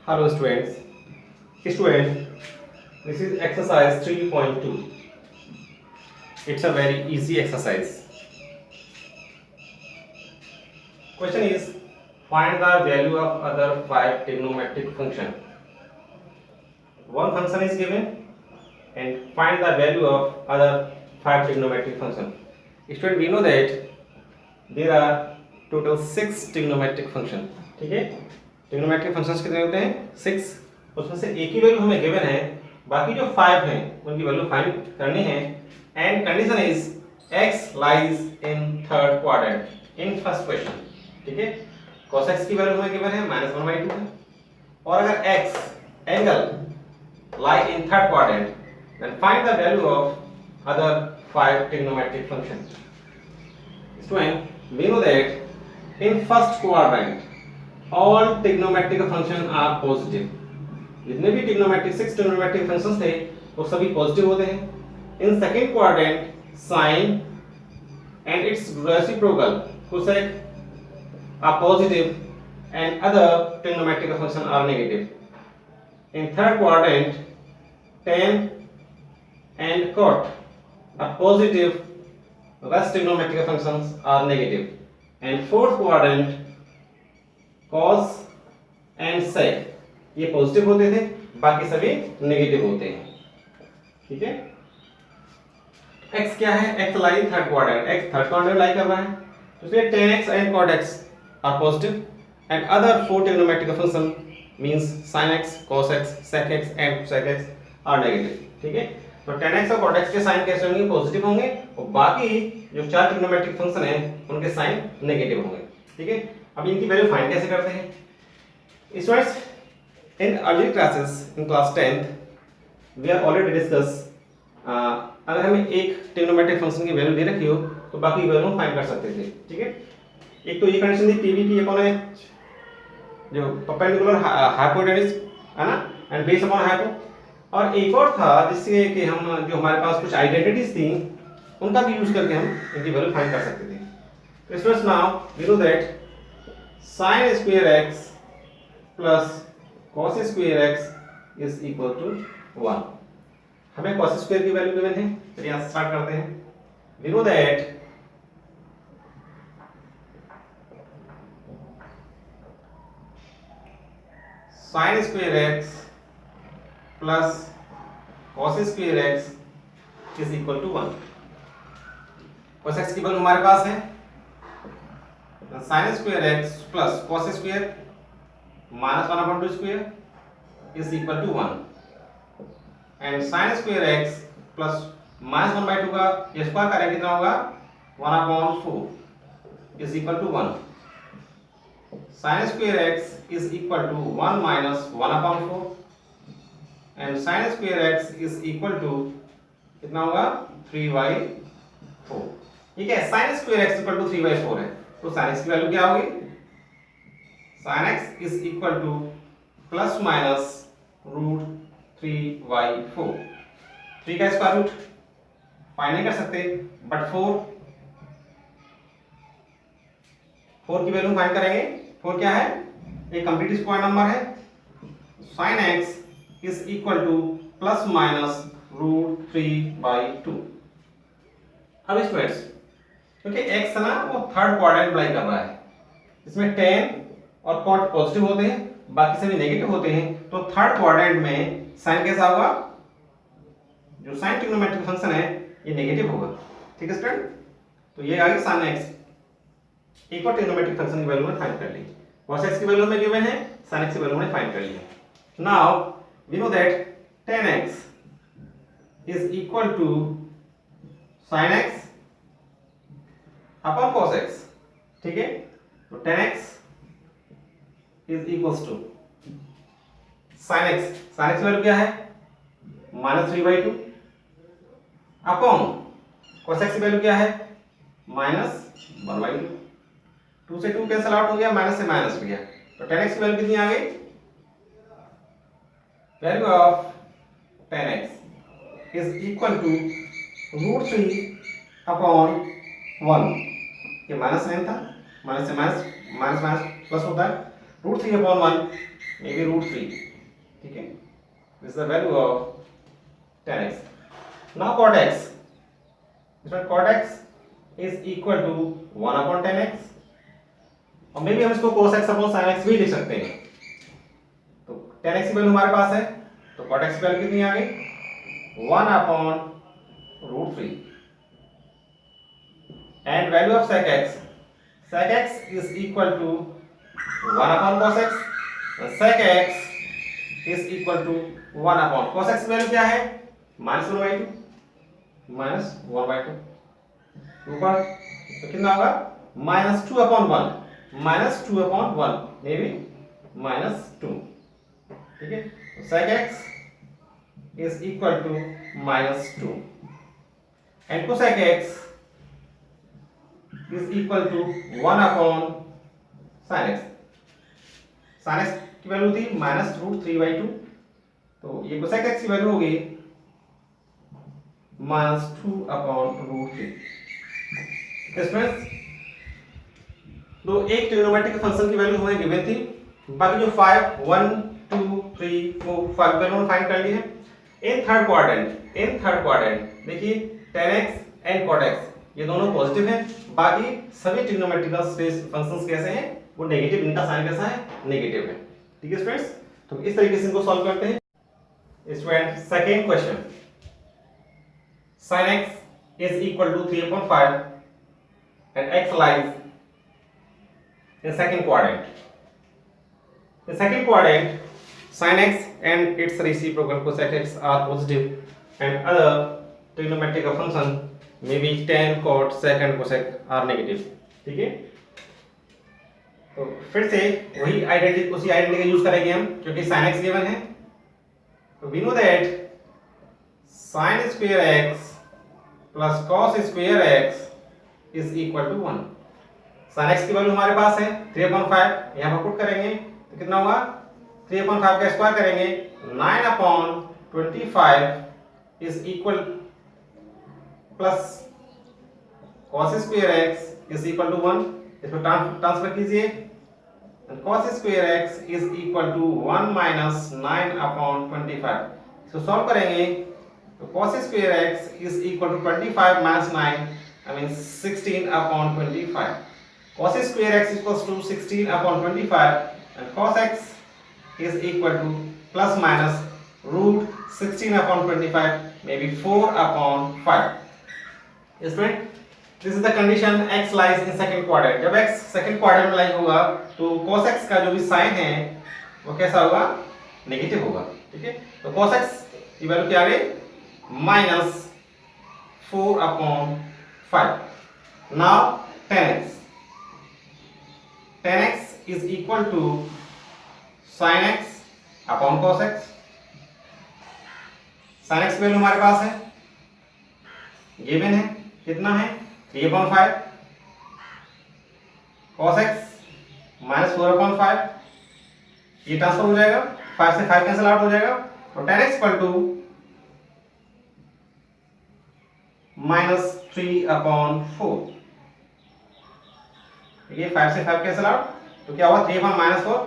Hello students. Student, this is exercise 3.2. It's a very easy exercise. Question is, find the value of other 5 trigonometric function. One function is given and find the value of other 5 trigonometric function. Student, we know that there are total 6 trigonometric function. ठीक है, trigonometric functions कितने होते हैं 6, उसमें से एक ही value हमें given है, बाकी जो 5 हैं उनकी वैल्यू फाइंड करनी है। And condition is x lies in third quadrant in first question. ठीक है, cos x की वैल्यू हमें गिवन है -1/2 है, और अगर x angle lie in third quadrant then find the value of other 5 trigonometric function. Student, we know that in first quadrant all trigonometric function are positive. जितने भी ट्रिग्नोमेट्रिक 6 ट्रिग्नोमेट्रिक फंक्शंस थे वो सभी पॉजिटिव होते हैं। In second quadrant sin and its reciprocal cosec are positive and other trigonometric function are negative. In third quadrant tan and cot are positive, rest trigonometric functions are negative. And fourth quadrant cos and sec ये positive होते थे, बाकी सभी negative होते हैं। ठीक है, x क्या है, x lie third quadrant, x third quadrant lie कर रहा है, तो इसलिए tan x and cot x are positive and other 4 trigonometric function means sin x, cos x, sec x and sec x are negative. ठीक है, तो tan x और cot x के साइन कैसे होंगे, पॉजिटिव होंगे, और बाकी जो 4 ट्रिग्नोमेट्रिक फंक्शन हैं उनके साइन नेगेटिव होंगे। ठीक है, अब इनकी वैल्यू फाइंड कैसे करते हैं students? In early classes in class 10th we are already discuss अगर हमें एक ट्रिग्नोमेट्रिक फंक्शन की वैल्यू दे रखी हो तो बाकी वैल्यू हम फाइंड कर सकते थे। ठीक है, एक तो ये कंडीशन थी PVP अपॉन h जो परपेंडिकुलर हाइपोटेन्यूज है ना एंड बेस अपॉन हाइपो, और एक और था जिससे कि हम जो हमारे पास कुछ आइडेंटिटीज थी उनका भी यूज करके हम इनकी वैल्यू फाइंड कर सकते थे। तो students now we know that sin square x plus cos square x is equal to 1। हमें cos square की वैल्यू गिवन है, चलिए यहाँ स्टार्ट करते हैं। we know that sin square x plus cos square x is equal to 1। cos x की value हमारे पास है sin square x plus cos square -1/2 square is equal to 1 and sin square x plus -1/2 का ये square करेंगे कितना होगा 1/4 is equal to 1। sin square x is equal to 1 minus 1/4 and sin square x is equal to कितना होगा 3/4। ठीक है, sin square x equal to 3/4 है, तो sin x की वैल्यू क्या होगी, sin x is equal to plus minus root 3/4। 3 का स्क्वायर रूट फाइंड नहीं कर सकते, बट 4 की वैल्यू फाइंड करेंगे। 4 क्या है, एक कंप्लीट स्क्वायर नंबर है। sin x is equal to plus minus root 3/2। अब स्टूडेंट्स क्योंकि x ना वो थर्ड क्वाड्रेंट लाई कर रहा है, इसमें tan और cot पॉजिटिव होते हैं, बाकी सभी नेगेटिव होते हैं, तो थर्ड क्वाड्रेंट में साइन कैसा होगा, जो साइन ट्रिग्नोमेट्रिक फंक्शन है ये नेगेटिव होगा। ठीक है स्टूडेंट, तो ये आ गई sin x। एक और ट्रिग्नोमेट्रिक फंक्शन की वैल्यू में फाइंड कर ली, cos x की वैल्यू में गिवन है, sin x की वैल्यू में फाइंड कर ली है। Now we know that tan x is equal to sin x upon cos x। ठीक है, तो tan x is equals to sin x value क्या है -3/2 अपॉन cos x की वैल्यू क्या है -1/2। 2 से 2 कैंसिल आउट हो गया, माइनस से माइनस हो गया, तो tan x की वैल्यू कितनी आ गई, value of tan x is equal to √3/1। ये माइनस साइन था, माइनस से माइनस माइनस माइनस प्लस होता है, √3/1 मे बी √3, ठीक है, this is the value of tan x. Now cot x, इसमें cot x is equal to 1 upon tan x, और may be हम इसको cos x upon sin x भी लिख सकते हैं. तो tan x की वैल्यू हमारे पास है, तो cot x की वैल्यू कितनी आ गई 1 upon √3, and value of sec x is equal to 1 upon cos x, sec x is equal to 1 upon cos x की वैल्यू क्या है -1/2, -1/2 ऊपर, तो कितना होगा -2 अपॉन 1, -2 अपॉन 1 मे बी -2, ठीक है. तो sec x is equal to -2 and cosec x is equal to 1 upon sin x. sin x की वैल्यू थी -√3/2, तो ये cosec x की वैल्यू होगी -2 अपॉन √3. स्टूडेंट्स, तो एक ट्रिग्नोमेट्रिक फंक्शन की वैल्यू हमें गिवन थी, बाकी जो 5 1 2 3 4 5 वैल्यू फाइंड कर ली है. इन थर्ड क्वाड्रेंट देखिए tan x and cot x ये दोनों पॉजिटिव हैं, बाकी सभी ट्रिग्नोमेट्रिकल स्पेस फंक्शंस कैसे हैं वो नेगेटिव, इनका साइन कैसा है नेगेटिव है. ठीक है स्टूडेंट्स, तो इस तरीके से इनको सॉल्व करते हैं. Student, second question, sin x is equal to 3/5 and x lies in second quadrant. In second quadrant, sin x and its reciprocal cosec x are positive and other trigonometric function may be tan, cot, sec and cosec are negative. ठीक है, तो फिर से उसी identity का use करेंगे हम, क्योंकि sin x गिवन है. तो we know that sin square x plus cos square x is equal to 1. sin x की वैल्यू हमारे पास है 3/5, यहाँ पर पुट करेंगे तो कितना होगा 3/5 का स्क्वायर करेंगे 9/25 is equal plus cos square x is equal to 1. इसको ट्रांसफर कीजिए, cos square x is equal to 1 minus 9/25. इसको सॉल्व करेंगे तो cos square x is equal to 25 minus 9, I mean 16/25. cos square x equals to 16/25 and cos x is equal to plus minus √16/25, maybe 4/5. Student, this is the condition x lies in second quadrant. जब x second quadrant में लाई होगा तो cos x का जो भी sign है वो कैसा होगा नेगेटिव होगा. ठीक है, तो cos x की वैल्यू क्या आ गई -4/5. Now tan x is equal to sin x upon cos x. sin x value हमारे पास है, गिवन है, कितना है 3/5, cos x -4/5, ये ट्रांसफर हो जाएगा, 5 से 5 कैंसिल आउट हो जाएगा, और tan x इक्वल टू -3/4. ये 5 से 5 कैंसिल आउट, तो क्या हुआ 3/4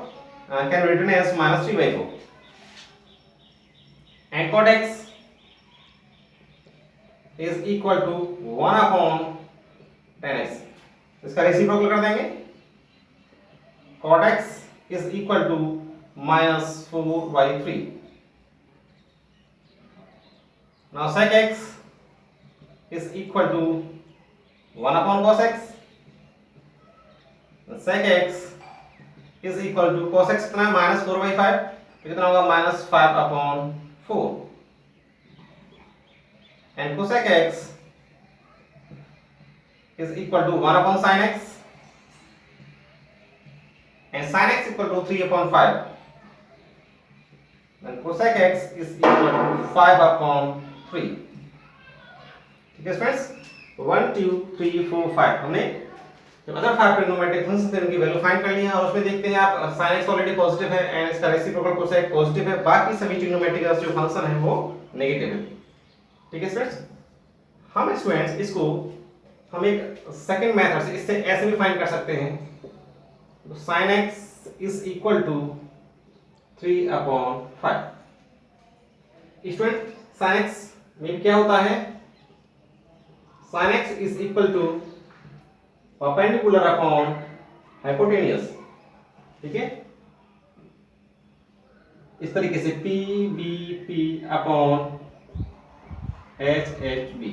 can written as -3/4. And cot x is equal to 1/tan x. इसका रेसिप्रोकल कर देंगे, cot x is equal to -4/3. now sec x is equal to 1/cos x. sec x is equal to cos x कितना -4/5, कितना होगा -5/4. and cosec x is equal to 1/sin x, and sin x equal to 3/5, and cosec x is equal to 5/3. ठीक है friends, 1 2 3 4 5 हमने जो other 5 trigonometric functions थे उनकी value find कर ली है, और उसमें देखते हैं आप sin x ऑलरेडी पॉजिटिव है एंड इसका रेसिप्रोकल cosec पॉजिटिव है, बाकी सभी ट्रिग्नोमेट्रिक जो फंक्शन है वो नेगेटिव है. ठीक है स्टूडेंट्स, हम स्टूडेंट्स इसको हम एक सेकंड मेथड से इससे ऐसे भी फाइंड कर सकते हैं. तो sin x is equal to 3/5। Student sin x में क्या होता है, sin x is equal to perpendicular upon hypotenuse. ठीक है, इस तरीके से P B P upon H H B.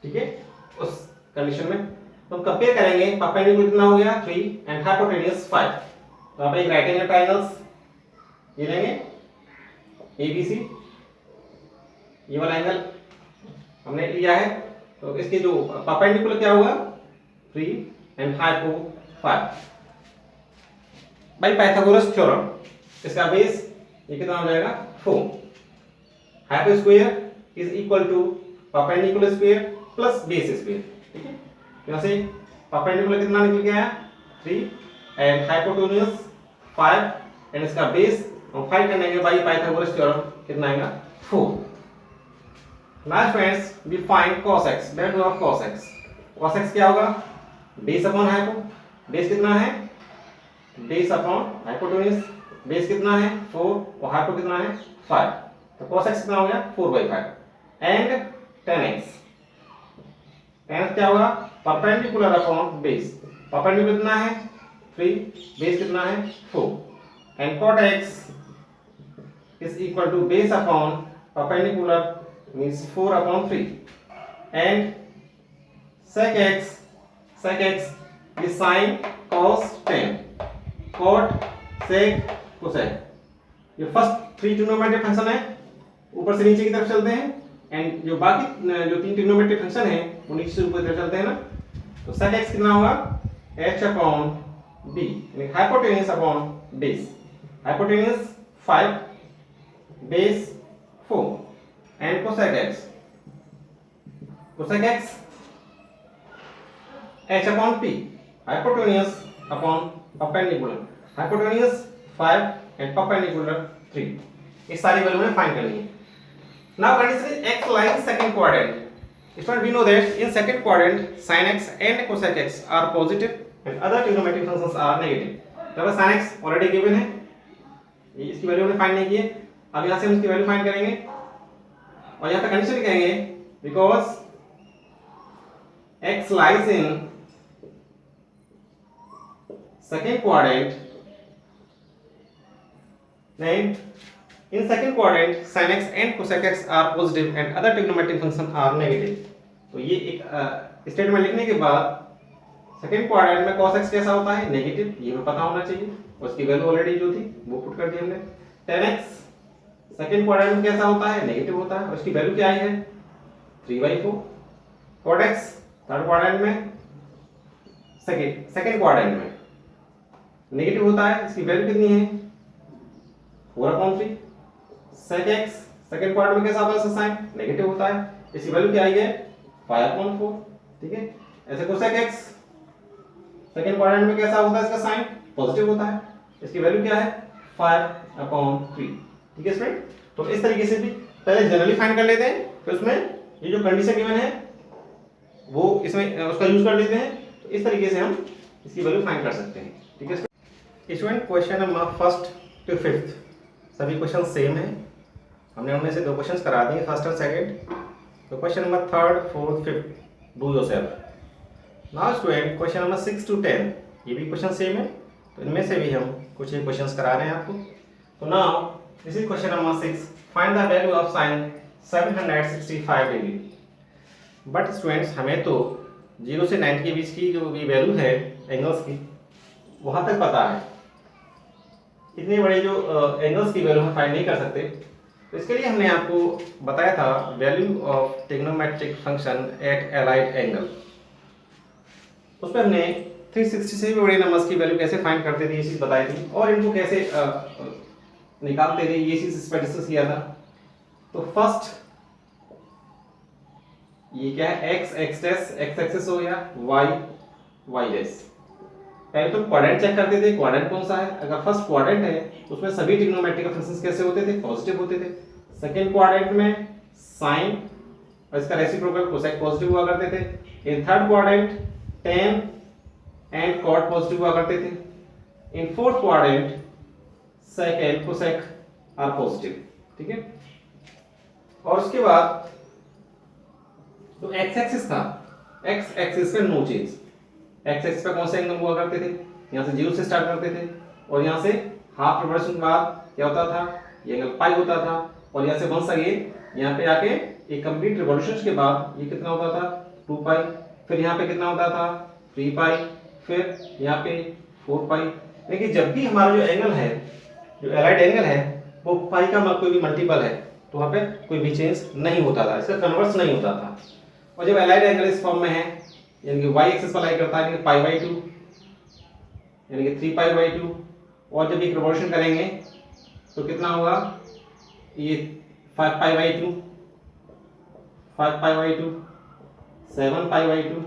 ठीक है, उस कंडीशन में तो हम कंपेयर करेंगे, परपेंडिकुलर कितना हो गया 3 एंड हाइपोटेनियस 5। तो आप एक राइट एंगल ट्रायंगल्स ये लेंगे ABC, ये वाला एंगल हमने लिया है, तो इसके जो परपेंडिकुलर क्या होगा 3 and hypo 5 by Pythagoras theorem. इसका बेस ये कितना हो जाएगा 4। Hypo square is equal to perpendicular square plus base square. ठीक है, यहां से परपेंडिकुलर कितना निकल के आया 3 एंड हाइपोटेन्यूज 5 एंड इसका बेस हम फाइंड करेंगे बाय पाइथागोरस थ्योरम, कितना आएगा 4। Now friends we find cos x, value of cos x। cos x क्या होगा, बेस अपॉन हाइपो, बेस कितना है बेस अपॉन हाइपोटेन्यूज, बेस कितना है 4 और हाइपो कितना है 5, तो cos x कितना हो गया 4/5 and tan x। tan x क्या होगा परपेंडिकुलर अपॉन बेस, परपेंडिकुलर कितना है 3, बेस कितना है 4 and cot x is equal to base upon perpendicular means 4/3 and sec x is sin cos tan cot sec cosec। ये फर्स्ट 3 ट्रिग्नोमेट्रिक फंक्शन है, ऊपर से नीचे की तरफ चलते हैं, एंड जो बाकी जो 3 ट्रिग्नोमेट्रिक फंक्शन है वो नीचे से ऊपर की तरफ चलते हैं ना। तो sec x कितना होगा h/b यानी hypotenuse upon base, hypotenuse 5 base 4 and cosec x h/p hypotenuse upon perpendicular, hypotenuse 5 and perpendicular 3। ये सारी वैल्यू में फाइंड करनी है। Now condition is x lies second quadrant। Student, we know that in second quadrant sin x and cosec x are positive and other trigonometric functions are negative। तो sin x already given है, इसकी value हमने find नहीं की है, अब यहां से हम इसकी वैल्यू फाइंड करेंगे और यहां पे कंडीशन लिखेंगे because x lies in second quadrant, then in second quadrant sin x and cosec x are positive and other trigonometric functions are negative। तो ये एक स्टेटमेंट लिखने के बाद सेकंड क्वाड्रेंट में cos x कैसा होता है नेगेटिव, ये हमें पता होना चाहिए, उसकी वैल्यू ऑलरेडी जो थी वो पुट कर दी हमने। tan x सेकंड क्वाड्रेंट में कैसा होता है नेगेटिव होता है, उसकी वैल्यू क्या आई है 3/4। cot x थर्ड क्वाड्रेंट में सेकंड क्वाड्रेंट में नेगेटिव होता है, इसकी वैल्यू कितनी है 4/3। sec x सेकंड क्वाड्रेंट में कैसा होता है इसका साइन नेगेटिव होता है, इसकी वैल्यू क्या आई है 5/4। ठीक है, ऐसे cosec x सेकंड क्वाड्रेंट में कैसा होता है इसका साइन पॉजिटिव होता है, इसकी वैल्यू क्या है 5/3। ठीक है स्टूडेंट, तो इस तरीके से भी पहले जनरली फाइंड कर लेते हैं, फिर उसमें ये जो कंडीशन गिवन है वो इसमें उसका यूज कर लेते हैं, तो इस तरीके से हम इसकी वैल्यू फाइंड कर सकते हैं। ठीक है student, question number 1st to 5th सभी क्वेश्चन सेम है, हमने उनमें से 2 क्वेश्चंस करा दिए फर्स्ट और सेकंड। तो question number 3rd 4th 5th do yourself. Now student question number 6 to 10 ये भी क्वेश्चन सेम है, तो इनमें से भी हम कुछ एक क्वेश्चंस करा रहे हैं आपको। तो now this is question number 6, find the value of sin 765 degree. But students हमें तो 0 से 90 के बीच की जो भी वैल्यू है एंगल्स की वहां तक पता है, इतने बड़े जो एंगल्स की वैल्यू हम फाइंड नहीं कर सकते। तो इसके लिए हमने आपको बताया था value of trigonometric function at allied angle, उस पर हमने 360 से भी बड़े नंबर्स की वैल्यू कैसे फाइंड करते थे ये चीज़ बताई थी, और इनको कैसे निकालते थे ये चीज़ इस पर डिस्कस किया था। तो फर्स्ट ये क्या है x एक्सेस हो गया, y डैश। पहले तो क्वाड्रेंट चेक करते थे, क्वाड्रेंट कौन सा है, अगर फर्स्ट क्वाड्रेंट है तो उसमें सभी ट्रिग्नोमेट्रिक फंक्शंस कैसे होते थे पॉजिटिव होते थे। सेकंड क्वाड्रेंट में साइन और इसका रेसिप्रोकल कोसेक पॉजिटिव हुआ करते थे। In third quadrant tan and cot positive हुआ करते थे। In fourth quadrant sec and cosec are positive, ठीक है। और उसके बाद तो एक्स एक्सिस था, एक्स एक्सिस पे नो चेंज, एक्स एक्सिस पे कौन से एंगल हुआ करते थे, यहाँ से 0 से स्टार्ट करते थे और यहाँ से हाफ रिवर्सन के बाद क्या होता था, ये एंगल पाई होता था और यहाँ से वंस अगेन यहाँ पे आके एक कंप्लीट रिवॉल्यूशन के बाद ये कितना होता था 2 पाई, फिर यहाँ पे कितना होता था 3 पाई, फिर यहाँ पे 4 पाई। लेकिन जब भी हमारा जो एंगल है, जो एलाइड एंगल है वो पाई का कोई भी मल्टीपल है तो वहाँ पे कोई भी चेंज नहीं होता था, इसका कन्वर्स नहीं होता था। और जब एलाइड एंगल इस फॉर्म में है यानी कि y एक्सिस पर लाई करता है यानी कि पाई बाई 2 यानी कि 3 पाई बाई 2, और जब एक रिवॉल्यूशन करेंगे तो कितना होगा, ये 5 pi by 2, 5 pi by 2, 7 pi by 2,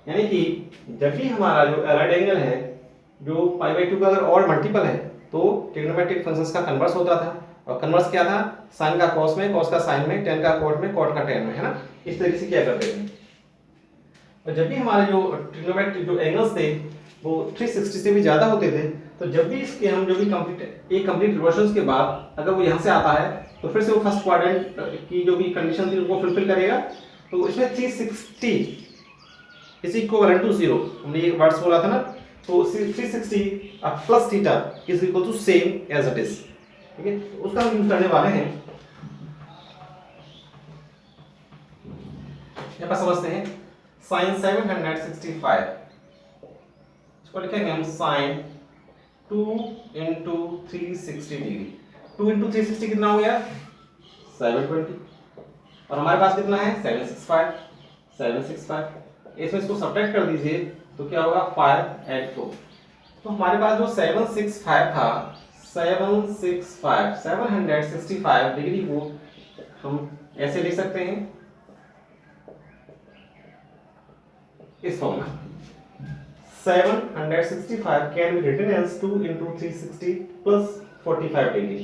यानी कि जब भी हमारा जो एलाइड एंगल है जो पाई बाई 2 का अगर और मल्टीपल है तो ट्रिग्नोमेट्रिक फंक्शंस का कन्वर्स होता था। और कन्वर्स क्या था, साइन का कॉस में, कॉस का साइन में, टेन का कॉट में, कॉट का टेन में, है ना, इस तरीके से क्या करते थे। और जब भी हमारे जो ट्रिग्नोमेट्रिक जो एंगल्स थे वो 360 से भी ज्यादा होते थे तो जब भी इसके हम जो भी कंप्लीट रिवर्शंस के बाद अगर वो यहाँ से आता है तो फिर से वो फर्स्ट क्वाड्रेंट की जो भी कंडीशन थी उनको फुलफिल करेगा। तो इसमें 360 इज इक्विवेलेंट टू 0, हमने ये वर्ड्स बोला था ना, तो 360 plus theta is equal to same as it is, ठीक है। तो उसका हम यूज करने वाले हैं, यहाँ पर समझते हैं साइन 765, इसको लिखेंगे हम साइन 2 इंटू 360 डिग्री। 2 इंटू 360 कितना हो गया 720, और हमारे पास कितना है 765, इसमें इसको सब्ट्रैक्ट कर दीजिए तो क्या होगा 5 एंड 4। तो हमारे पास जो 765 था, 765 डिग्री को हम ऐसे लिख सकते हैं इस फॉर्म में, 765 can be written as 2 into 360 plus 45 degree.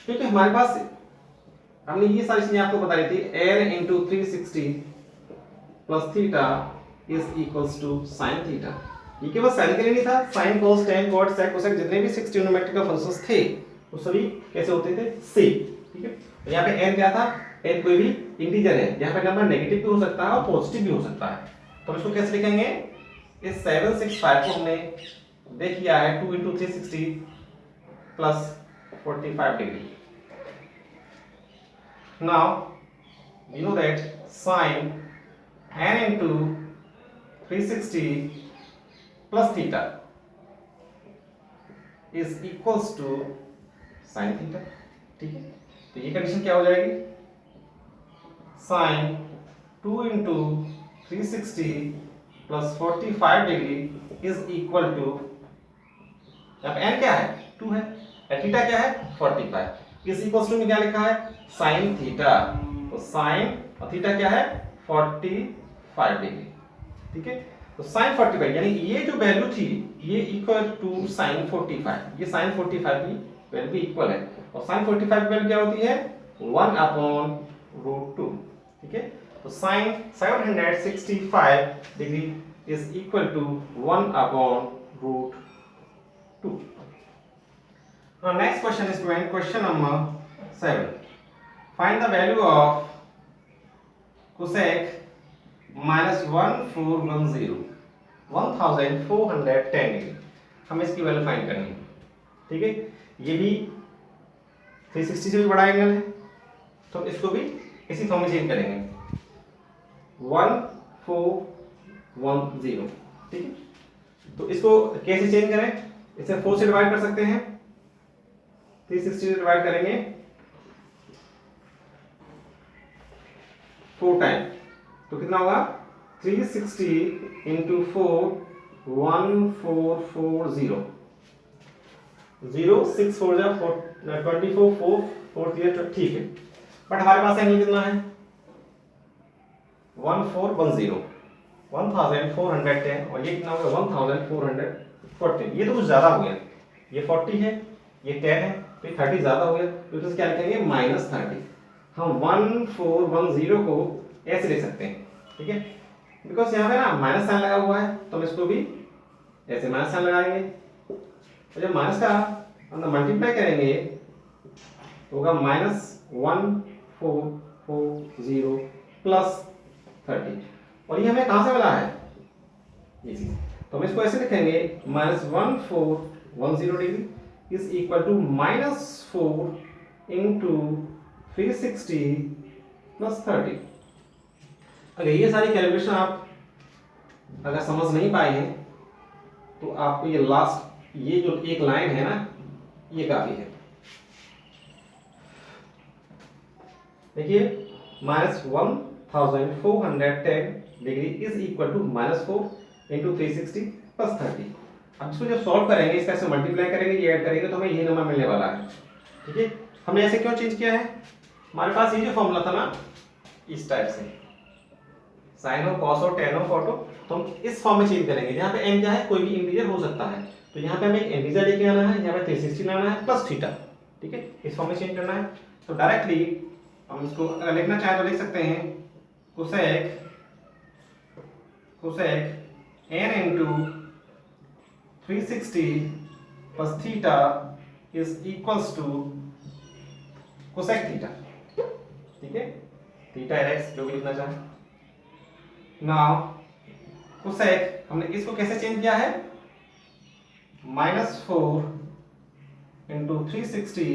क्योंकि हमारे पास हमने ये सारी चीजें आपको बता रही थी, n into 360 plus theta is equals to sine theta. ये केवल साइन के लिए नहीं था, sine cos tan cot sec cosec जितने भी 6 ट्रिग्नोमेट्रिक फंक्शंस थे वो सभी कैसे होते थे सेम, ठीक है। यहाँ पे n क्या था, n कोई भी इंटीजर है, यहाँ पे नंबर नेगेटिव भी हो सकता है और पॉजिटिव भी हो सकता है। तो इसको कैसे लिखेंगे, इस 765 को हमने देख लिया है 2 into 360 plus 45 degree. Now you know that sin n into 360 plus theta is equals to sin theta, ठीक है। तो ये कंडीशन क्या हो जाएगी, sin 2 into 360 plus 45 degree is equal to, अब n क्या है 2 है, थीटा क्या है 45, इस इक्वल्स टू में क्या लिखा है sin थीटा, तो sin और थीटा क्या है 45 डिग्री, ठीक है। तो sin 45 यानी ये जो वैल्यू थी ये इक्वल टू sin 45, ये sin 45 की वैल्यू भी इक्वल है, और sin 45 की वैल्यू क्या होती है 1/√2, ठीक है। तो sin 765 degree is equal to 1/√2। Now next question is question number 7. Find the value of cosec minus 1410 degree. हमें इसकी वैल्यू फाइंड करनी है, ठीक है। ये भी 360 से भी बड़ा एंगल है तो इसको भी इसी फॉर्म में चेंज करेंगे 1410, ठीक है। तो इसको कैसे चेंज करें, इसे 4 से डिवाइड कर सकते हैं, 360 से डिवाइड करेंगे 4 टाइम तो कितना होगा 360 इंटू 4 1440, 0 6 4 जा 24 4 4 ठीक है। बट हमारे पास एंगल कितना है 1410, 1410 और ये कितना होगा 1440, ये तो कुछ ज्यादा हो गया, ये 40 है ये 10 है तो ये 30 ज्यादा हो गया, तो इसमें क्या लिखेंगे -30। हम 1410 को ऐसे लिख सकते हैं, ठीक है, बिकॉज यहाँ पे ना माइनस साइन लगा हुआ है तो हम इसको भी ऐसे माइनस साइन लगाएंगे और जब माइनस का अंदर मल्टीप्लाई करेंगे तो होगा -1440 प्लस 30, और ये हमें कहाँ से मिला है ये चीज, तो हम इसको ऐसे लिखेंगे -1410 degree is equal to -4 into 360 plus 30। अगर ये सारी कैलकुलेशन आप अगर समझ नहीं पाए हैं तो आपको ये लास्ट ये जो एक लाइन है ना ये काफी है। देखिए -1410 degree is equal to -4 into 360 plus 30। अब इसको जब सॉल्व करेंगे, इसका ऐसे मल्टीप्लाई करेंगे, ये ऐड करेंगे तो हमें ये नंबर मिलने वाला है। ठीक है, हमने ऐसे क्यों चेंज किया है, हमारे पास ये जो फॉर्मूला था ना इस टाइप से साइन हो, कॉस हो, टेन हो, कॉट हो, तो हम इस फॉर्म में चेंज करेंगे जहाँ पे n क्या है, कोई भी इंटीजर हो सकता है। तो यहाँ पे हमें एक इंटीजर लेके आना है, यहाँ पे 360 लाना है प्लस थीटा। ठीक है, इस फॉर्म में चेंज करना है। तो डायरेक्टली हम इसको अगर लिखना चाहें तो लिख सकते हैं cosec n into 360 plus theta is equals to cosec theta. ठीक है, थीटा x जो भी लिखना चाहें। नाउ कोसेक हमने इसको कैसे चेंज किया है, -4 इंटू 360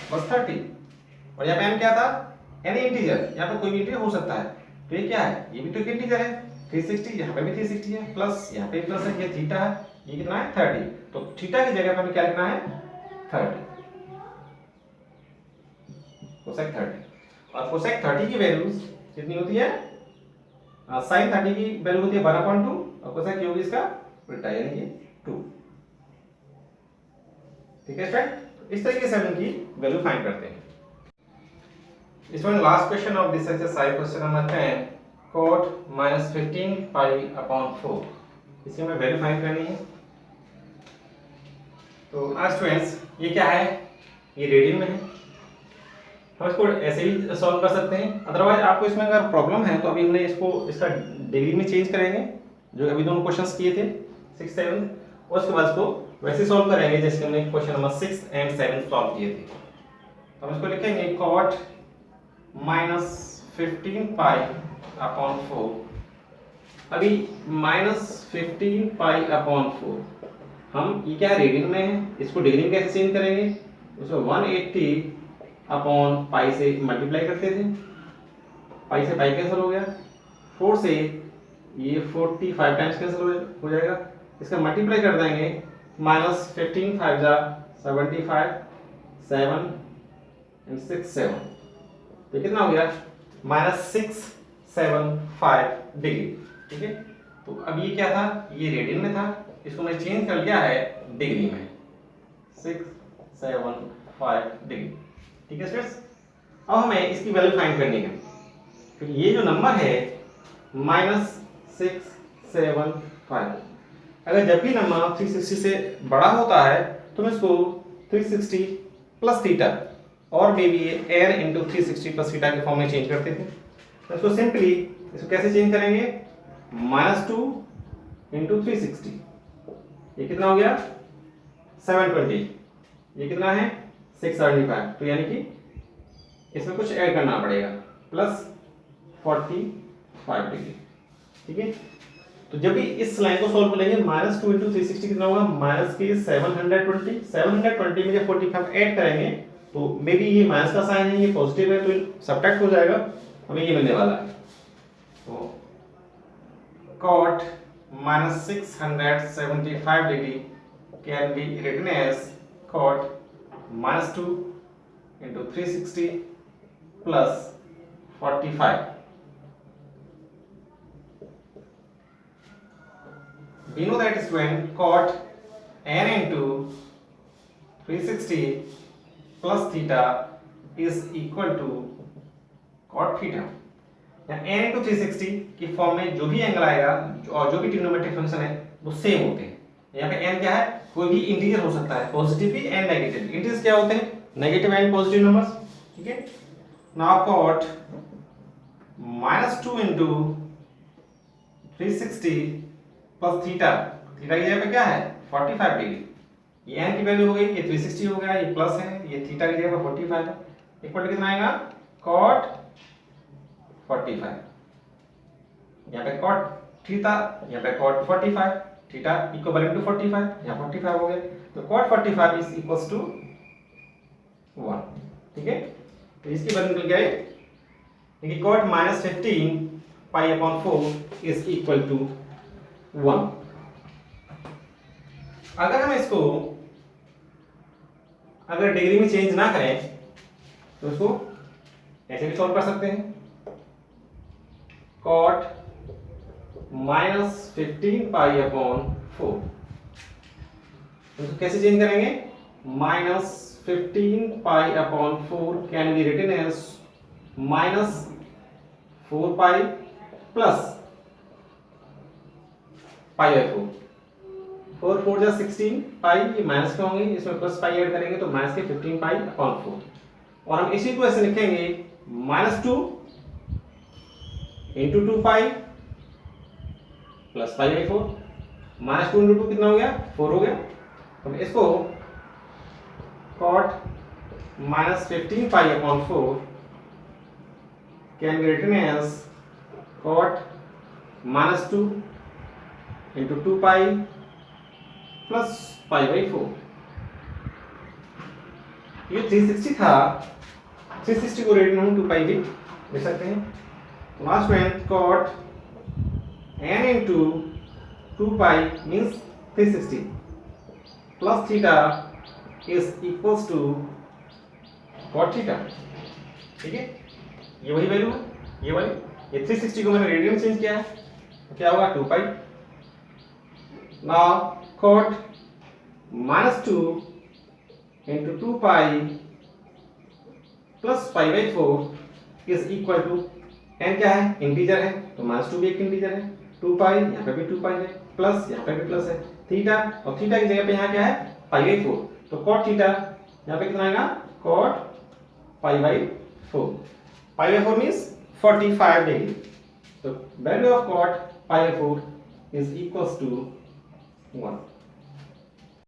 प्लस 30, और यहाँ पे m क्या था, एनी इंटीजर, यहाँ पे कोई भी इंटीजर हो सकता है। तो ये क्या है, ये भी तो एक इंटीजर है 360, यहाँ पे भी 360 है, प्लस यहाँ पे प्लस है, ये थीटा है, ये कितना है 30। तो थीटा की जगह पे हमें क्या लिखना है 30, कोसेक 30। और कोसेक 30 की वैल्यूज कितनी होती है, साइन 30 की वैल्यू होती है 1/2 और कोसेक की होगी इसका उल्टा यानी कि 2। ठीक है स्टूडेंट, इस तरीके से हम इनकी वैल्यू फाइंड करते हैं। Student, last question of this exercise, question number 10, cot -15 pi/4, इसकी हमें वैल्यू फाइंड करनी है। तो आज स्टूडेंट्स ये क्या है, ये रेडियन में है, हम इसको ऐसे ही सॉल्व कर सकते हैं। अदरवाइज आपको इसमें अगर प्रॉब्लम है तो अभी हमने इसको इसका डिग्री में चेंज करेंगे, जो अभी दोनों क्वेश्चंस किए थे 6, 7, और उसके बाद इसको वैसे सॉल्व करेंगे जैसे हमने क्वेश्चन नंबर 6 एंड 7 सॉल्व किए थे। तो हम इसको लिखेंगे cot -15 pi/4। अभी -15 pi/4 हम ये क्या रेडियन में है, इसको डिग्री में कैसे चेंज करेंगे, उसमें 180/पाई से मल्टीप्लाई करते थे, पाई से पाई कैंसिल हो गया, 4 से ये 45 टाइम्स कैंसिल हो जाएगा, इसका मल्टीप्लाई कर देंगे, -15 5 75, 7 and 6 7, तो कितना हो गया -675 डिग्री। ठीक है, तो अब ये क्या था, ये रेडियन में था, इसको मैं चेंज कर लिया है डिग्री में, 675 डिग्री। ठीक है स्टूडेंट्स, अब हमें इसकी वैल्यू फाइंड करनी है, क्योंकि ये जो नंबर है -675, अगर जब भी नंबर 360 से बड़ा होता है तो हम इसको 360 प्लस थीटा और may B air into 360 plus theta के फॉर्म में चेंज करते थे। तो इसको सिंपली इसको कैसे चेंज करेंगे, -2 इंटू 360, ये कितना हो गया 720, ये कितना है 675, तो यानी कि इसमें कुछ ऐड करना पड़ेगा, प्लस 45 डिग्री। ठीक है, तो जब भी इस लाइन को सॉल्व करेंगे, -2 इंटू 360 कितना होगा, -720, 720 में जब 45 ऐड करेंगे तो मे बी ये माइनस का साइन है, ये पॉजिटिव है, तो सब्ट्रैक्ट हो जाएगा, हमें ये मिलने वाला है। तो cot -675 degree can be written as cot -2 into 360 plus 45। We know that is when cot n into 360 plus theta is equal to cot theta। n into 360 की फॉर्म में जो भी एंगल आएगा और जो भी ट्रिग्नोमेट्रिक फंक्शन है वो सेम होते हैं। यहाँ पे n क्या है, कोई भी इंटीजर हो सकता है, पॉजिटिव भी एंड नेगेटिव। इंटीजर्स क्या होते हैं, नेगेटिव एंड पॉजिटिव नंबर्स। ठीक है, now cot -2 into 360 plus theta, theta की जगह पे क्या है 45 डिग्री। ये एन की वैल्यू हो गई, ये 360 हो गया, ये प्लस है, ये थीटा की जगह पर 45 है, इक्वल टू कितना आएगा cot 45, यहाँ पे cot थीटा, यहाँ पे cot 45, थीटा इक्विवेलेंट टू 45, यहाँ 45 हो गया, तो cot 45 इज इक्वल्स टू 1। ठीक है, तो इसकी वैल्यू निकल गई कि cot -15 pi upon 4 is equal to 1। अगर हम इसको अगर डिग्री में चेंज ना करें तो इसको ऐसे भी सॉल्व कर सकते हैं, cot -15 पाई अपॉन 4। इसको कैसे चेंज करेंगे, -15 pi upon 4 can be written as -4 pi plus pi by 4। 4 4 जा 16 पाई, ये माइनस के होंगे, इसमें प्लस पाई ऐड करेंगे तो माइनस के 15 पाई अपॉन 4। और हम इसी को ऐसे लिखेंगे -2 into 2 pi plus pi by 4। -2 into 2 कितना हो गया, 4 हो गया। तो इसको cot -15 pi upon 4 can be written as cot -2 into 2 pi plus pi by 4। ये 360 था, 360 को रेडियन हम 2 पाई भी ले सकते हैं। लास्ट में cot n into 2 pi means 360 plus theta is equals to cot theta. ठीक है, ये वही वैल्यू है, ये वाली, ये 360 को मैंने रेडियन चेंज किया है, तो क्या होगा 2 pi. Now cot -2 into 2 pi plus pi by 4 is equal to n क्या है, इंटीजर है, तो -2 भी एक इंटीजर है, 2 पाई यहाँ पे भी 2 पाई है, प्लस यहाँ पे भी प्लस है, थीटा, और थीटा की जगह पे यहाँ क्या है पाई बाई 4, तो cot थीटा यहाँ पे कितना आएगा cot pi by 4। Pi by 4 means 45 degree, तो value of cot pi by 4 is equals to 1।